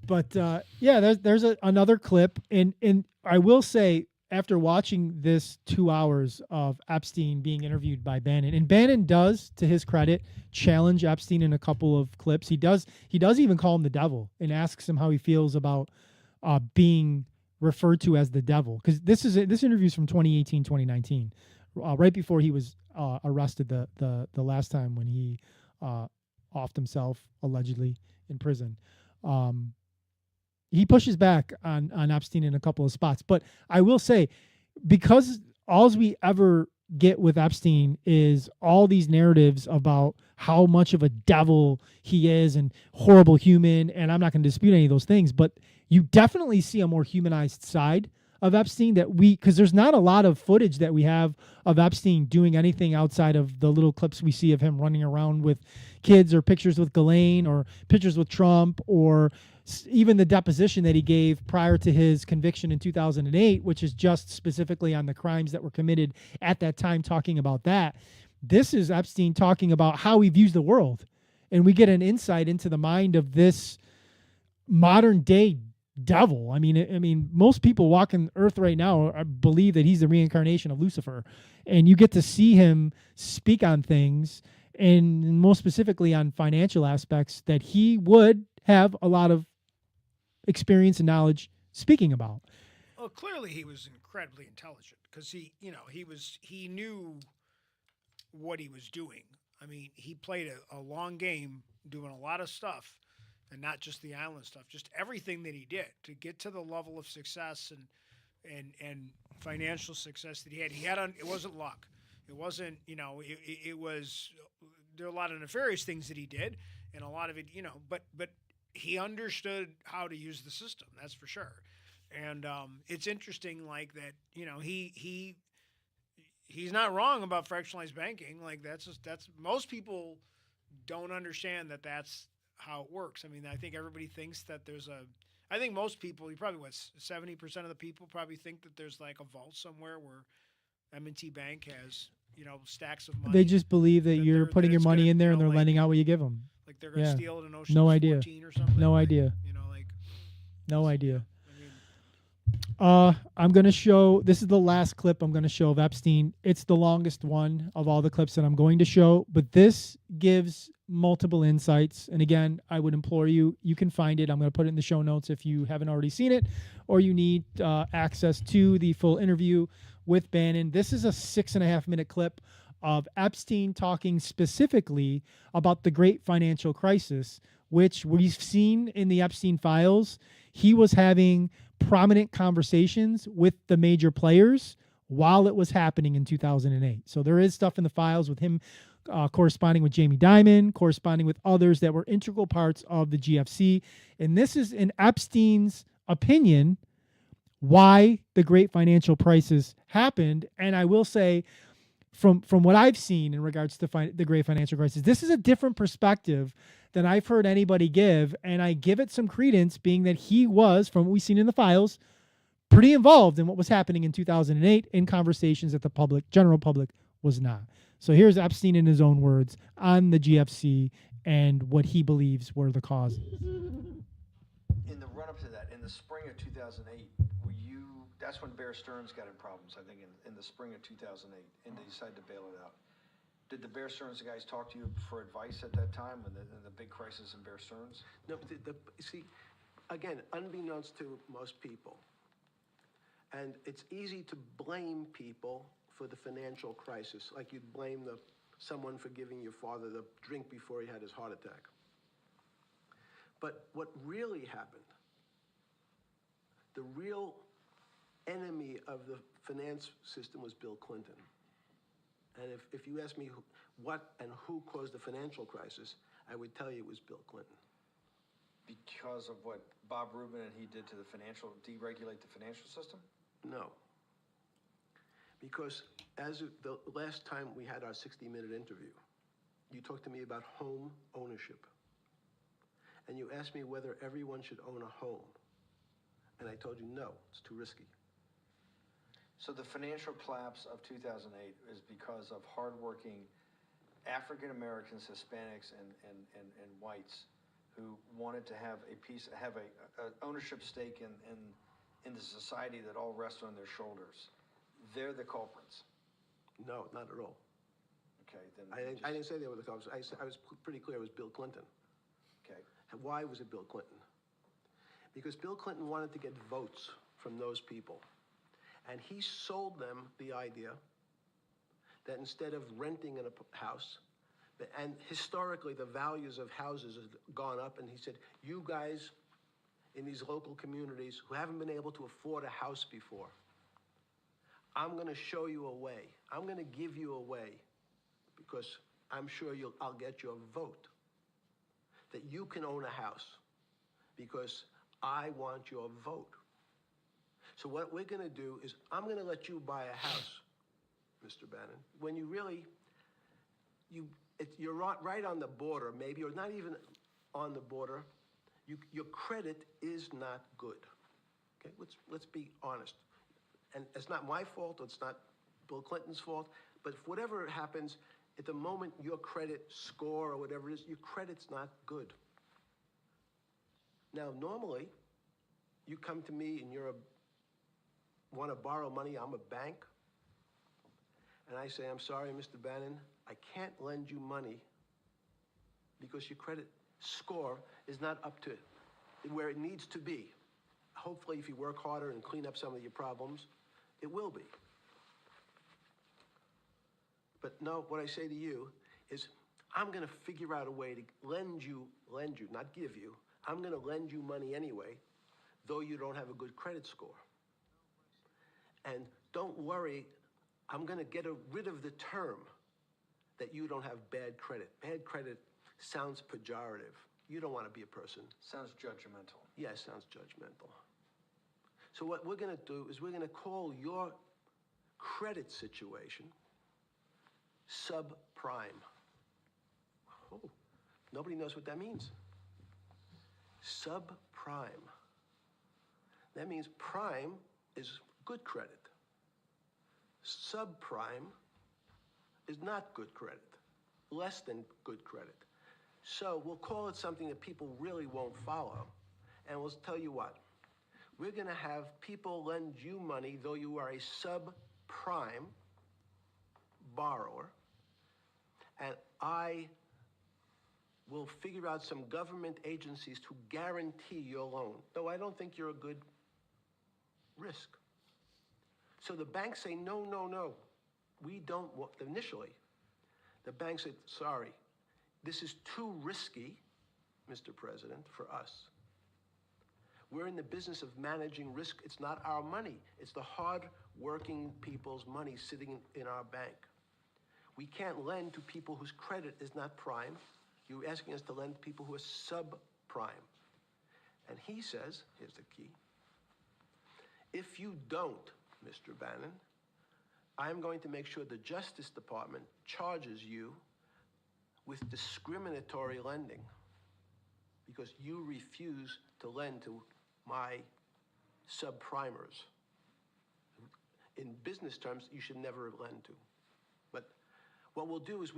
But yeah, there's another clip, and I will say, after watching this 2 hours of Epstein being interviewed by Bannon, and Bannon does, to his credit, challenge Epstein in a couple of clips. He does even call him the devil and asks him how he feels about being referred to as the devil, because this interview is from 2018, 2019, right before he was arrested the last time when he offed himself allegedly in prison. He pushes back on Epstein in a couple of spots. But I will say, because all we ever get with Epstein is all these narratives about how much of a devil he is and horrible human, and I'm not going to dispute any of those things, but you definitely see a more humanized side of Epstein because there's not a lot of footage that we have of Epstein doing anything outside of the little clips we see of him running around with kids, or pictures with Ghislaine, or pictures with Trump, or even the deposition that he gave prior to his conviction in 2008, which is just specifically on the crimes that were committed at that time, talking about that. This is Epstein talking about how he views the world. And we get an insight into the mind of this modern day devil. I mean, most people walking Earth right now believe that he's the reincarnation of Lucifer. And you get to see him speak on things, and most specifically on financial aspects that he would have a lot of experience and knowledge speaking about. Well, clearly he was incredibly intelligent, because he knew what he was doing. I mean, he played a long game, doing a lot of stuff, and not just the island stuff, just everything that he did to get to the level of success and financial success that he had. It wasn't luck. It wasn't, it was, there are a lot of nefarious things that he did, and a lot of it, but he understood how to use the system. That's for sure. And it's interesting, like that. He's not wrong about fractionalized banking. Like that's most people don't understand that that's how it works. I mean, I think everybody thinks that I think most people, you probably 70% of the people probably think that there's like a vault somewhere where M&T Bank has stacks of money. They just believe that you're putting your money in there, and they're lending out what you give them. Like they're going to steal it in Ocean No idea. 14 or something. No idea. No idea. I'm going to show, this is the last clip I'm going to show of Epstein. It's the longest one of all the clips that I'm going to show, but this gives multiple insights. And again, I would implore you can find it. I'm going to put it in the show notes if you haven't already seen it, or you need access to the full interview with Bannon. This is a 6.5-minute clip of Epstein talking specifically about the great financial crisis, which we've seen in the Epstein files. He was having prominent conversations with the major players while it was happening in 2008. So there is stuff in the files with him corresponding with Jamie Dimon, corresponding with others that were integral parts of the GFC. And this is, in Epstein's opinion, why the great financial crisis happened. And I will say, from what I've seen in regards to the great financial crisis, this is a different perspective than I've heard anybody give, and I give it some credence, being that he was, from what we've seen in the files, pretty involved in what was happening in 2008 in conversations that the general public was not. So here's Epstein in his own words on the GFC and what he believes were the causes. In the run-up to that, in the spring of 2008, that's when Bear Stearns got in problems, I think, in the spring of 2008, and they decided to bail it out. Did the Bear Stearns guys talk to you for advice at that time when the big crisis in Bear Stearns? No, see, again, unbeknownst to most people, and it's easy to blame people for the financial crisis, like you'd blame someone for giving your father the drink before he had his heart attack. But what really happened, the real enemy of the finance system was Bill Clinton. And if you ask me what and who caused the financial crisis, I would tell you it was Bill Clinton. Because of what Bob Rubin and he did to deregulate the financial system? No. Because as of the last time we had our 60-minute interview, you talked to me about home ownership. And you asked me whether everyone should own a home. And I told you, no, it's too risky. So the financial collapse of 2008 is because of hardworking African Americans, Hispanics, and whites who wanted to have a ownership stake in the society that all rests on their shoulders. They're the culprits. No, not at all. Okay, then I didn't say they were the culprits. I was pretty clear it was Bill Clinton. okay. Why was it Bill Clinton? Because Bill Clinton wanted to get votes from those people. And he sold them the idea that instead of renting in a house, and historically the values of houses have gone up, and he said, you guys in these local communities who haven't been able to afford a house before, I'm going to show you a way. I'm going to give you a way, because I'm sure I'll get your vote, that you can own a house, because I want your vote. So what we're going to do is I'm going to let you buy a house, Mr. Bannon, when you really, you're right on the border, maybe, or not even on the border. Your credit is not good. Okay, let's be honest. And it's not my fault, it's not Bill Clinton's fault, but if whatever happens, at the moment your credit score or whatever it is, your credit's not good. Now, normally, you come to me and want to borrow money, I'm a bank, and I say, I'm sorry, Mr. Bannon, I can't lend you money because your credit score is not up to where it needs to be. Hopefully, if you work harder and clean up some of your problems, it will be. But no, what I say to you is, I'm going to figure out a way to lend you, not give you. I'm going to lend you money anyway, though you don't have a good credit score. And don't worry, I'm going to get rid of the term that you don't have bad credit. Bad credit sounds pejorative. You don't want to be a person. Sounds judgmental. Yeah, it sounds judgmental. So what we're going to do is we're going to call your credit situation subprime. Oh, nobody knows what that means. Subprime. That means prime is good credit. Subprime is not good credit, less than good credit. So we'll call it something that people really won't follow. And we'll tell you what, we're going to have people lend you money, though you are a subprime borrower, and I will figure out some government agencies to guarantee your loan, though I don't think you're a good risk. So the banks say, no, no, no, we don't want, initially, the bank said, sorry, this is too risky, Mr. President, for us. We're in the business of managing risk. It's not our money. It's the hard-working people's money sitting in our bank. We can't lend to people whose credit is not prime. You're asking us to lend to people who are subprime. And he says, here's the key, if you don't, Mr. Bannon, I'm going to make sure the Justice Department charges you with discriminatory lending because you refuse to lend to my subprimers. In business terms, you should never lend to. But what we'll do is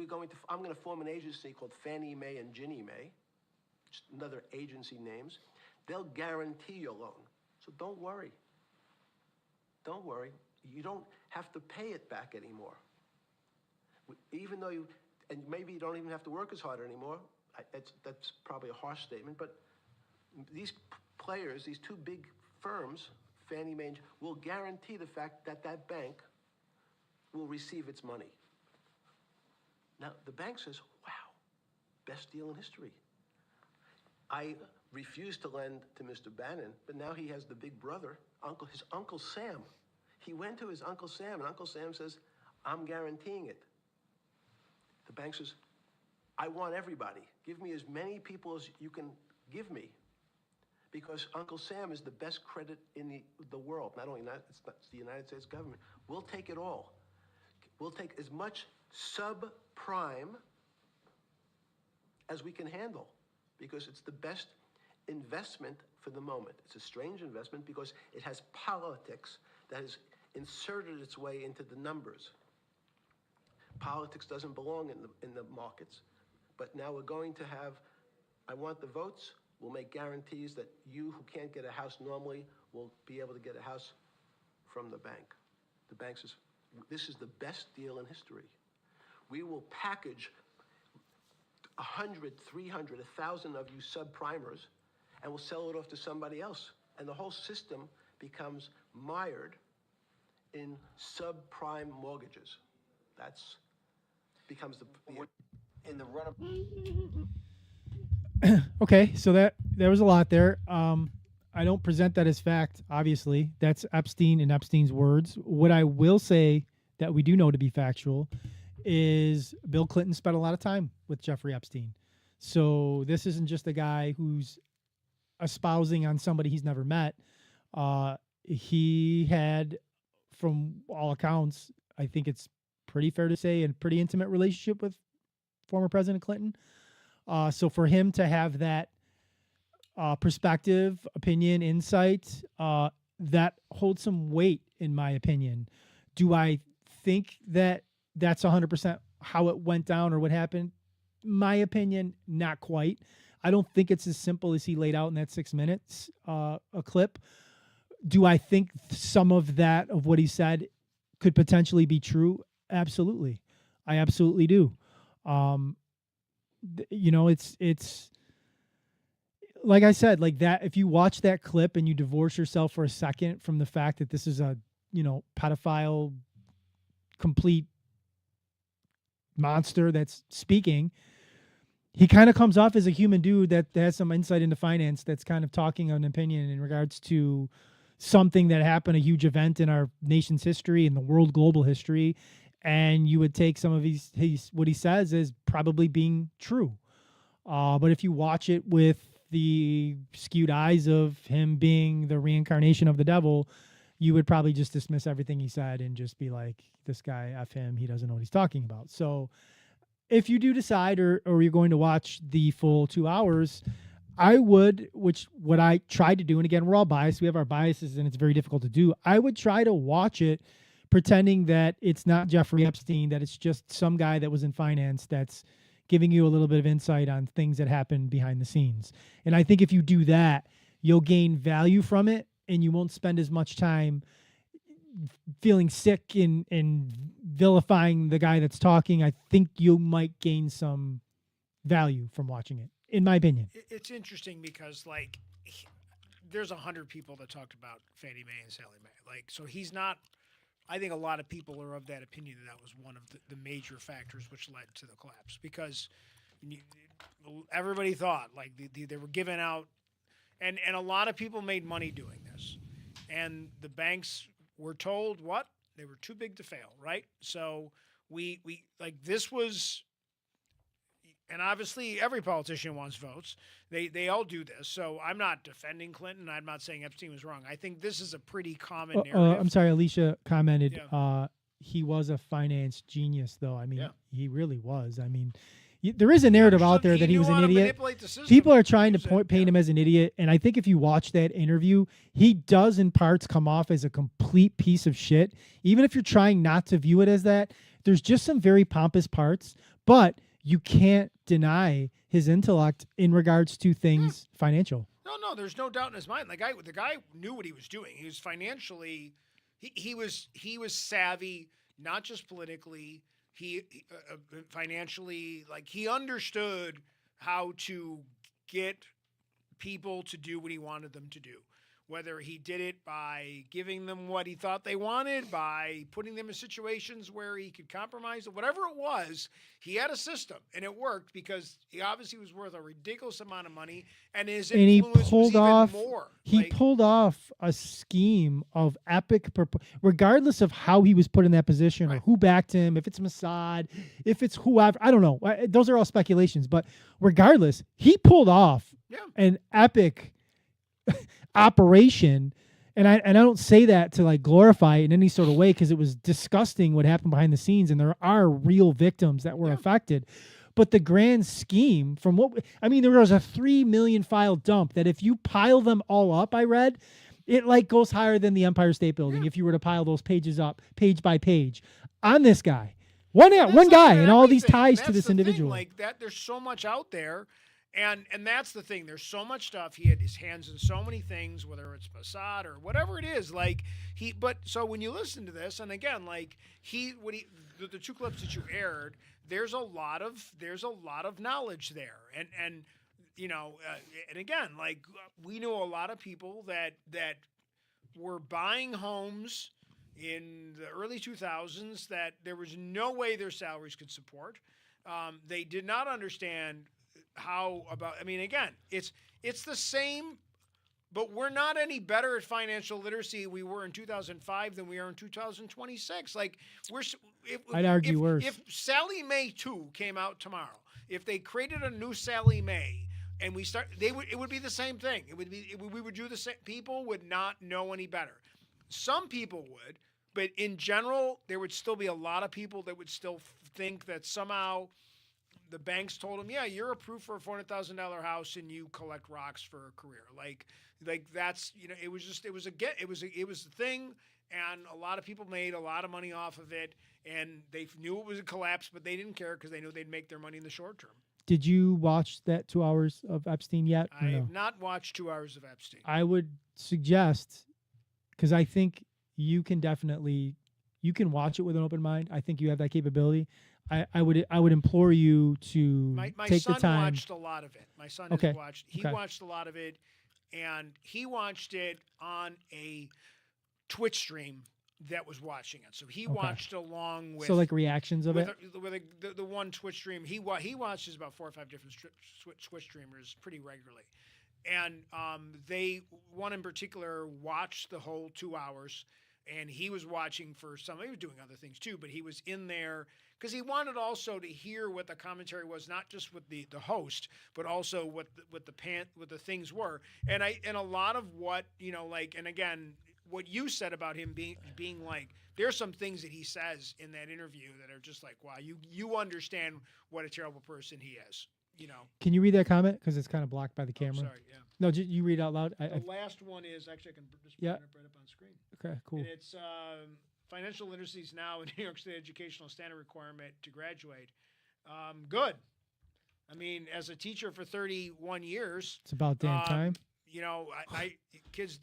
I'm going to form an agency called Fannie Mae and Ginnie Mae, just another agency names. They'll guarantee your loan. So don't worry. Don't worry. You don't have to pay it back anymore. Even though and maybe you don't even have to work as hard anymore. That's probably a harsh statement, but these players, these two big firms, Fannie Mae, will guarantee the fact that that bank will receive its money. Now, the bank says, wow, best deal in history. I refused to lend to Mr. Bannon, but now he has the big brother, his Uncle Sam. He went to his Uncle Sam, and Uncle Sam says, I'm guaranteeing it. The bank says, I want everybody. Give me as many people as you can give me. Because Uncle Sam is the best credit in the world. Not only that, it's the United States government. We'll take it all. We'll take as much subprime as we can handle because it's the best investment for the moment. It's a strange investment because it has politics that has inserted its way into the numbers. Politics doesn't belong in the markets. But now we're going to have, I want the votes. We'll make guarantees that you who can't get a house normally will be able to get a house from the bank. The bank says, this is the best deal in history. We will package 100, 300, 1,000 of you subprimers, and we'll sell it off to somebody else. And the whole system becomes mired in subprime mortgages. That's becomes the In the run-up, Okay, so there was a lot there. I don't present that as fact, obviously. That's Epstein and Epstein's words. What I will say that we do know to be factual is Bill Clinton spent a lot of time with Jeffrey Epstein. So this isn't just a guy who's espousing on somebody he's never met. He had, from all accounts, I think it's pretty fair to say, a pretty intimate relationship with former President Clinton. So for him to have that perspective, opinion, insight, that holds some weight, in my opinion. Do I think that that's 100% how it went down or what happened? My opinion, not quite. I don't think it's as simple as he laid out in that 6 minutes a clip. Do I think some of that, of what he said, could potentially be true? Absolutely. I absolutely do. It's like I said, like that, if you watch that clip and you divorce yourself for a second from the fact that this is a, pedophile, complete monster that's speaking, he kind of comes off as a human dude that has some insight into finance, that's kind of talking an opinion in regards to something that happened, a huge event in our nation's history, in the world global history. And you would take some of what he says as probably being true. But if you watch it with the skewed eyes of him being the reincarnation of the devil, you would probably just dismiss everything he said and just be like, this guy, F him, he doesn't know what he's talking about. So if you do decide, or you're going to watch the full 2 hours, I would, what I tried to do, and again, we're all biased, we have our biases and it's very difficult to do. I would try to watch it pretending that it's not Jeffrey Epstein, that it's just some guy that was in finance that's giving you a little bit of insight on things that happen behind the scenes. And I think if you do that, you'll gain value from it, and you won't spend as much time feeling sick and vilifying the guy that's talking. I think you might gain some value from watching it, in my opinion. It's interesting because, like, there's 100 people that talked about Fannie Mae and Sallie Mae. So he's not. I think a lot of people are of that opinion that was one of the major factors which led to the collapse, because everybody thought they were giving out, and a lot of people made money doing this, and the banks were told what? They were too big to fail, right? So we this was, and obviously every politician wants votes. They all do this. So I'm not defending Clinton. I'm not saying Epstein was wrong. I think this is a pretty common narrative. I'm sorry, Alicia commented, he was a finance genius, though. I mean, he really was. I mean, there is a narrative out there that he was an idiot. People are trying to paint him as an idiot. And I think if you watch that interview, he does in parts come off as a complete piece of shit. Even if you're trying not to view it as that, there's just some very pompous parts. But you can't deny his intellect in regards to things financial. No, there's no doubt in his mind. The guy knew what he was doing. He was financially, he was savvy, not just politically. He financially, he understood how to get people to do what he wanted them to do. Whether he did it by giving them what he thought they wanted, by putting them in situations where he could compromise, whatever it was, he had a system, and it worked because he obviously was worth a ridiculous amount of money, and his influence was even more. He pulled off a scheme of epic, regardless of how he was put in that position or who backed him, if it's Mossad, if it's whoever, I don't know. Those are all speculations, but regardless, he pulled off an epic operation, and I don't say that to glorify it in any sort of way, because it was disgusting what happened behind the scenes, and there are real victims that were affected. But the grand scheme, from there was a 3 million file dump that if you pile them all up, I read, it goes higher than the Empire State Building if you were to pile those pages up page by page on this guy. One that's one not guy, even and all these everything. ties to That's this the thing, individual. like that, there's so much out there, and that's the thing. There's so much stuff. He had his hands in so many things, whether it's Mossad or whatever it is. Like he, but so when you listen to this, and again, like the two clips that you aired, there's a lot of knowledge there, and and again, like we knew a lot of people that were buying homes in the early 2000s that there was no way their salaries could support. They did not understand how about. I mean, again, it's the same, but we're not any better at financial literacy we were in 2005 than we are in 2026. Like I'd argue worse. If Sally Mae 2 came out tomorrow, if they created a new Sally Mae and it would be the same thing. We would do the same. People would not know any better. Some people would, but in general, there would still be a lot of people that would still think that somehow the banks told them, yeah, you're approved for a $400,000 house and you collect rocks for a career. Like that's, it was a thing. And a lot of people made a lot of money off of it, and they knew it was a collapse, but they didn't care because they knew they'd make their money in the short term. Did you watch that 2 hours of Epstein yet? I have not watched 2 hours of Epstein. I would suggest, because I think you can watch it with an open mind. I think you have that capability. I would implore you to my take son the time. watched a lot of it. My son Okay. has watched. He Okay. watched a lot of it, and he watched it on a Twitch stream that was watching it. So he watched along with. So like reactions of it. With the one Twitch stream, he watches about 4 or 5 different Twitch streamers pretty regularly, and they one in particular watched the whole 2 hours, and he was watching for some. He was doing other things too, but he was in there because he wanted also to hear what the commentary was, not just with the host, but also what the things were, and a lot of what and again. What you said about him being like, there's some things that he says in that interview that are just like, wow, you understand what a terrible person he is, Can you read that comment? Because it's kind of blocked by the camera. Sorry, yeah. No, you read out loud. The last one is, actually I can just bring it up right up on screen. Okay, cool. And it's financial literacy is now a New York State educational standard requirement to graduate. Good. I mean, as a teacher for 31 years. It's about damn time. I kids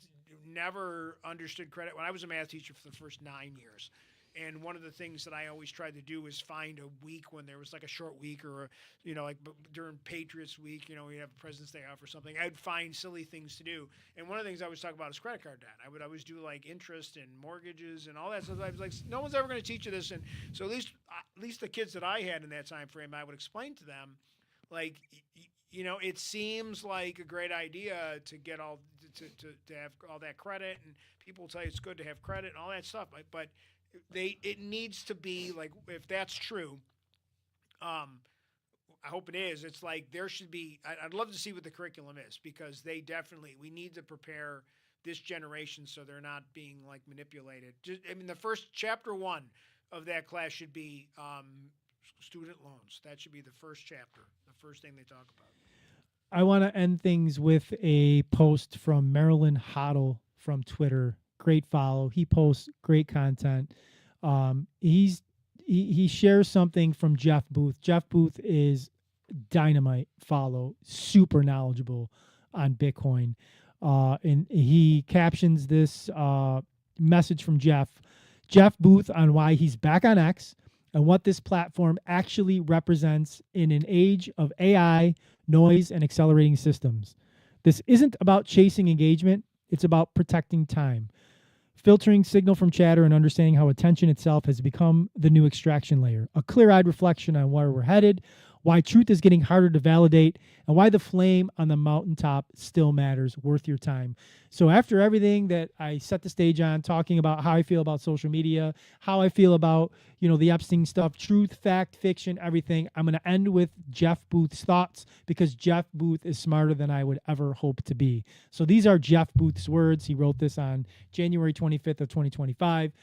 never understood credit. When I was a math teacher for the first 9 years, and one of the things that I always tried to do is find a week when there was like a short week or like during Patriots week, we have President's Day off or something. I'd find silly things to do, and one of the things I always talk about is credit card debt. I would always do like interest and mortgages and all that stuff. I was like, no one's ever going to teach you this, and so at least the kids that I had in that time frame, I would explain to them, like, it seems like a great idea to get to have all that credit, and people tell you it's good to have credit and all that stuff, but it needs to be like, if that's true, I hope it is. It's like there should be. I'd love to see what the curriculum is, because we need to prepare this generation so they're not being like manipulated. The first chapter 1 of that class should be student loans. That should be the first chapter, the first thing they talk about. I want to end things with a post from Marilyn Hoddle from Twitter. Great follow. He posts great content. He shares something from Jeff Booth. Jeff Booth is dynamite follow, super knowledgeable on Bitcoin. And he captions this message from Jeff Booth on why he's back on X and what this platform actually represents in an age of AI, noise, and accelerating systems. This isn't about chasing engagement. It's about protecting time, filtering signal from chatter, and understanding how attention itself has become the new extraction layer. A clear-eyed reflection on where we're headed, why truth is getting harder to validate, and why the flame on the mountaintop still matters, worth your time. So after everything that I set the stage on, talking about how I feel about social media, how I feel about, the Epstein stuff, truth, fact, fiction, everything, I'm going to end with Jeff Booth's thoughts, because Jeff Booth is smarter than I would ever hope to be. So these are Jeff Booth's words. He wrote this on January 25th of 2025,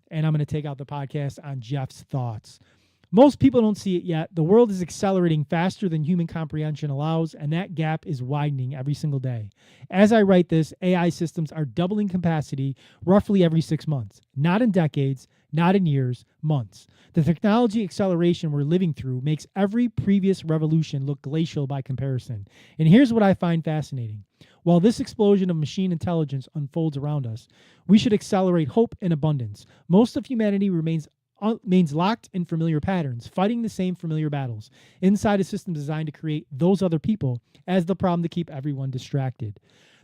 and I'm going to take out the podcast on Jeff's thoughts. Most people don't see it yet. The world is accelerating faster than human comprehension allows, and that gap is widening every single day. As I write this, AI systems are doubling capacity roughly every 6 months. Not in decades, not in years, months. The technology acceleration we're living through makes every previous revolution look glacial by comparison. And here's what I find fascinating. While this explosion of machine intelligence unfolds around us, we should accelerate hope and abundance. Most of humanity remains locked in familiar patterns, fighting the same familiar battles inside a system designed to create those other people as the problem to keep everyone distracted.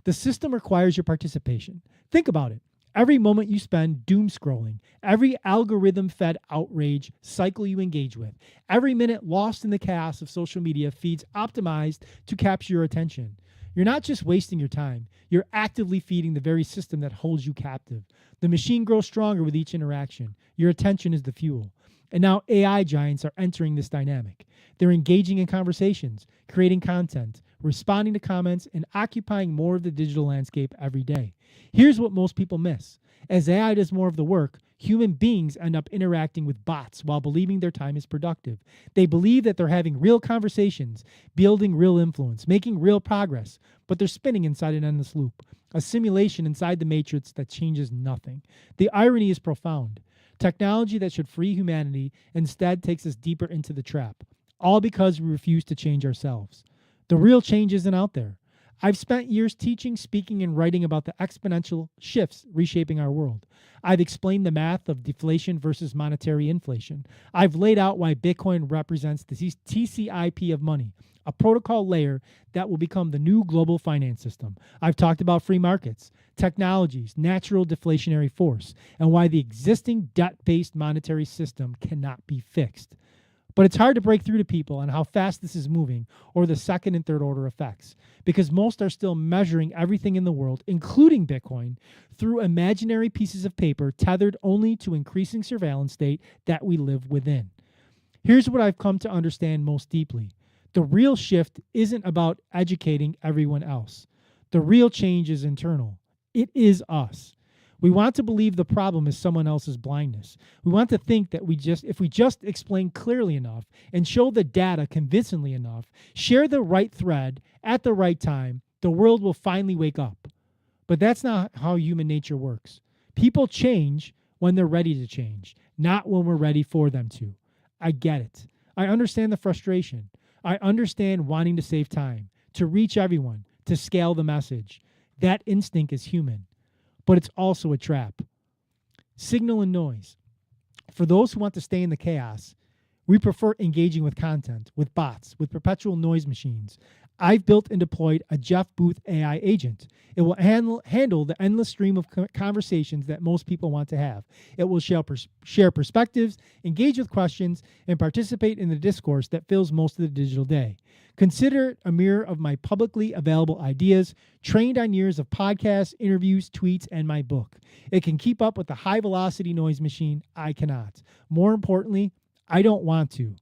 The system requires your participation. Think about it. Every moment you spend doom scrolling, every algorithm-fed outrage cycle you engage with, every minute lost in the chaos of social media feeds optimized to capture your attention. You're not just wasting your time, you're actively feeding the very system that holds you captive. The machine grows stronger with each interaction. Your attention is the fuel. And now AI giants are entering this dynamic. They're engaging in conversations, creating content, responding to comments, and occupying more of the digital landscape every day. Here's what most people miss. As AI does more of the work, human beings end up interacting with bots while believing their time is productive. They believe that they're having real conversations, building real influence, making real progress, but they're spinning inside an endless loop, a simulation inside the matrix that changes nothing. The irony is profound. Technology that should free humanity instead takes us deeper into the trap, all because we refuse to change ourselves. The real change isn't out there. I've spent years teaching, speaking, and writing about the exponential shifts reshaping our world. I've explained the math of deflation versus monetary inflation. I've laid out why Bitcoin represents the TCP/IP of money, a protocol layer that will become the new global finance system. I've talked about free markets, technologies, natural deflationary force, and why the existing debt-based monetary system cannot be fixed. But it's hard to break through to people on how fast this is moving or the second and third order effects, because most are still measuring everything in the world, including Bitcoin, through imaginary pieces of paper tethered only to increasing surveillance state that we live within. Here's what I've come to understand most deeply. The real shift isn't about educating everyone else. The real change is internal. It is us. We want to believe the problem is someone else's blindness. We want to think that if we just explain clearly enough and show the data convincingly enough, share the right thread at the right time, the world will finally wake up. But that's not how human nature works. People change when they're ready to change, not when we're ready for them to. I get it. I understand the frustration. I understand wanting to save time, to reach everyone, to scale the message. That instinct is human. But it's also a trap. Signal and noise. For those who want to stay in the chaos, we prefer engaging with content, with bots, with perpetual noise machines. I've built and deployed a Jeff Booth AI agent. It will handle the endless stream of conversations that most people want to have. It will share perspectives, engage with questions, and participate in the discourse that fills most of the digital day. Consider it a mirror of my publicly available ideas, trained on years of podcasts, interviews, tweets, and my book. It can keep up with the high-velocity noise machine. I cannot. More importantly, I don't want to.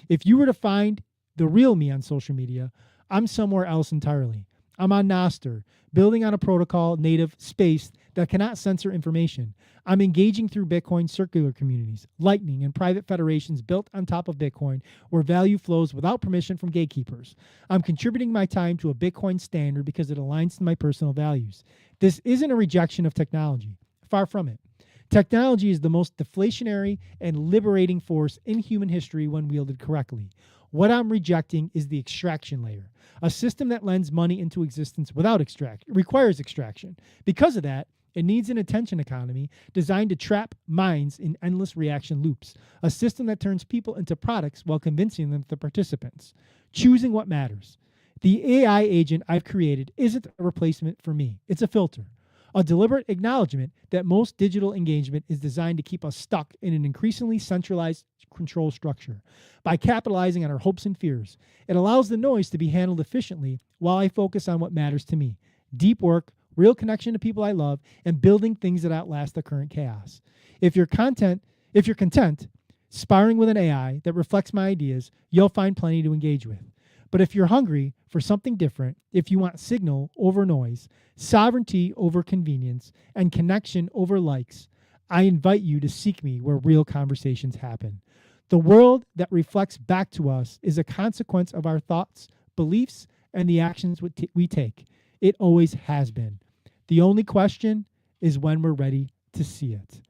If you were to find the real me on social media, I'm somewhere else entirely. I'm on Nostr, building on a protocol native space that cannot censor information. I'm engaging through Bitcoin circular communities, Lightning, and private federations built on top of Bitcoin where value flows without permission from gatekeepers. I'm contributing my time to a Bitcoin standard because it aligns to my personal values. This isn't a rejection of technology. Far from it. Technology is the most deflationary and liberating force in human history when wielded correctly. What I'm rejecting is the extraction layer, a system that lends money into existence without requires extraction. Because of that, it needs an attention economy designed to trap minds in endless reaction loops, a system that turns people into products while convincing them to participants, choosing what matters. The AI agent I've created isn't a replacement for me. It's a filter, a deliberate acknowledgement that most digital engagement is designed to keep us stuck in an increasingly centralized control structure. By capitalizing on our hopes and fears, it allows the noise to be handled efficiently while I focus on what matters to me: deep work, real connection to people I love, and building things that outlast the current chaos. If you're content sparring with an AI that reflects my ideas, you'll find plenty to engage with. But if you're hungry for something different, if you want signal over noise, sovereignty over convenience, and connection over likes, I invite you to seek me where real conversations happen. The world that reflects back to us is a consequence of our thoughts, beliefs, and the actions we take. It always has been. The only question is when we're ready to see it.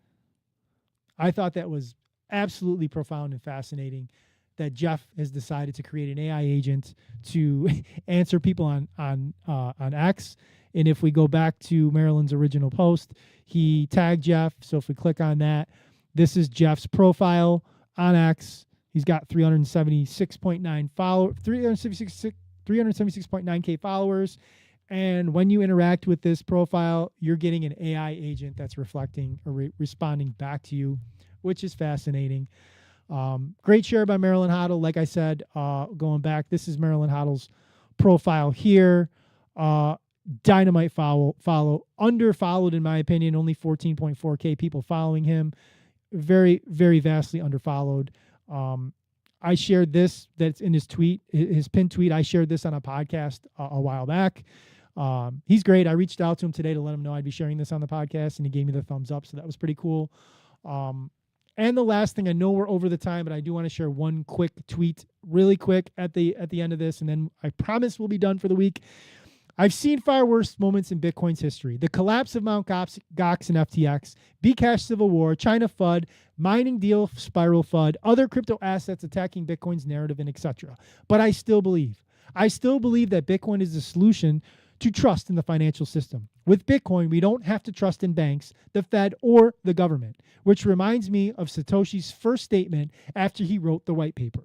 I thought that was absolutely profound and fascinating that Jeff has decided to create an AI agent to answer people on X. And if we go back to Marilyn's original post, he tagged Jeff. So if we click on that, this is Jeff's profile on X. He's got 376.9K followers. And when you interact with this profile, you're getting an AI agent that's reflecting or responding back to you, which is fascinating. Great share by Marilyn Hoddle. Like I said, going back, this is Marilyn Hoddle's profile here. Dynamite follow. Under followed, in my opinion, only 14.4K people following him. Very, very vastly underfollowed. I shared this, that's in his tweet, his pinned tweet. I shared this on a podcast a while back. He's great. I reached out to him today to let him know I'd be sharing this on the podcast, and he gave me the thumbs up. So that was pretty cool. And the last thing, I know we're over the time, but I do want to share one quick tweet really quick at the end of this, and then I promise we'll be done for the week. I've seen far worse moments in Bitcoin's history. The collapse of Mt. Gox and FTX, Bcash civil war, China FUD, mining deal spiral FUD, other crypto assets attacking Bitcoin's narrative, and etc. But I still believe that Bitcoin is the solution to trust in the financial system. With Bitcoin, we don't have to trust in banks, the Fed, or the government, which reminds me of Satoshi's first statement after he wrote the white paper.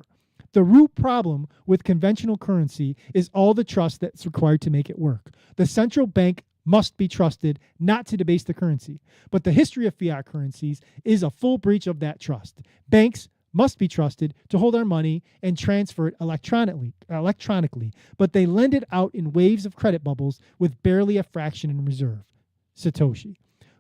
The root problem with conventional currency is all the trust that's required to make it work. The central bank must be trusted not to debase the currency. But the history of fiat currencies is a full breach of that trust. Banks must be trusted to hold our money and transfer it electronically, but they lend it out in waves of credit bubbles with barely a fraction in reserve. Satoshi.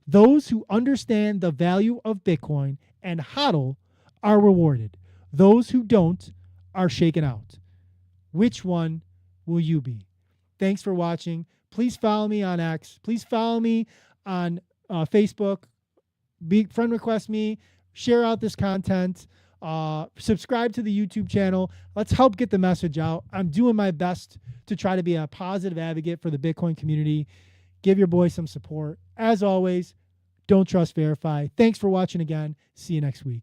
Those who understand the value of Bitcoin and HODL are rewarded. Those who don't are shaken out. Which one will you be? Thanks for watching. Please follow me on X. Please follow me on Facebook. Friend request me. Share out this content. Subscribe to the YouTube channel. Let's help get the message out. I'm doing my best to try to be a positive advocate for the Bitcoin community. Give your boy some support. As always, don't trust, verify. Thanks for watching again. See you next week.